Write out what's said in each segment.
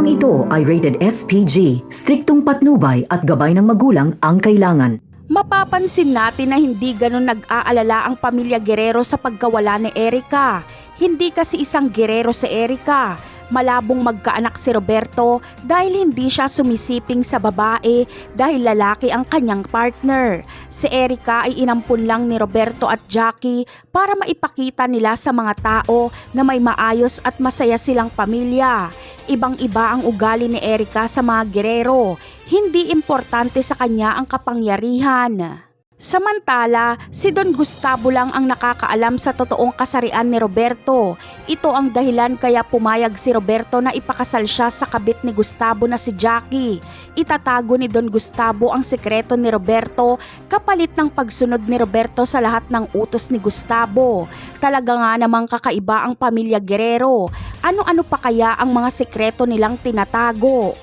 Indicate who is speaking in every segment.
Speaker 1: Programang ito ay rated SPG, striktong patnubay at gabay ng magulang ang kailangan.
Speaker 2: Mapapansin natin na hindi ganun nag-aalala ang pamilya Guerrero sa pagkawala ni Erica. Hindi kasi isang Guerrero si Erica. Malabong magkaanak si Roberto dahil hindi siya sumisiping sa babae dahil lalaki ang kanyang partner. Si Erica ay inampun lang ni Roberto at Jackie para maipakita nila sa mga tao na may maayos at masaya silang pamilya. Ibang-iba ang ugali ni Erica sa mga Guerrero. Hindi importante sa kanya ang kapangyarihan. Samantala, si Don Gustavo lang ang nakakaalam sa totoong kasarian ni Roberto. Ito ang dahilan kaya pumayag si Roberto na ipakasal siya sa kabit ni Gustavo na si Jackie. Itatago ni Don Gustavo ang sekreto ni Roberto kapalit ng pagsunod ni Roberto sa lahat ng utos ni Gustavo. Talaga nga namang kakaiba ang pamilya Guerrero. Ano-ano pa kaya ang mga sekreto nilang tinatago?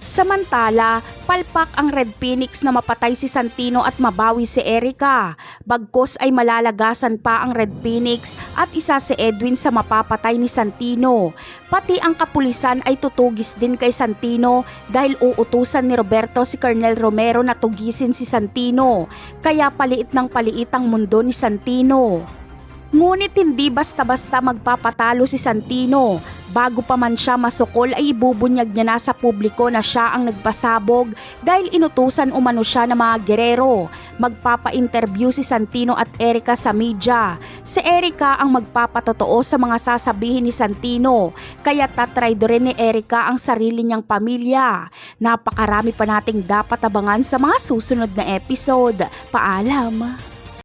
Speaker 2: Samantala, palpak ang Red Phoenix na mapatay si Santino at mabawi si Erica. Bagkus ay malalagasan pa ang Red Phoenix at isa si Edwin sa mapapatay ni Santino. Pati ang kapulisan ay tutugis din kay Santino dahil uutusan ni Roberto si Colonel Romero na tugisin si Santino. Kaya paliit ng paliit ang mundo ni Santino. Ngunit hindi basta-basta magpapatalo si Santino. Bago pa man siya masukol ay ibubunyag niya na sa publiko na siya ang nagpasabog dahil inutusan umano siya ng mga Guerrero. Magpapa-interview si Santino at Erica sa media. Si Erica ang magpapatotoo sa mga sasabihin ni Santino, kaya tatraidorin ni Erica ang sarili niyang pamilya. Napakarami pa nating dapat abangan sa mga susunod na episode. Paalam!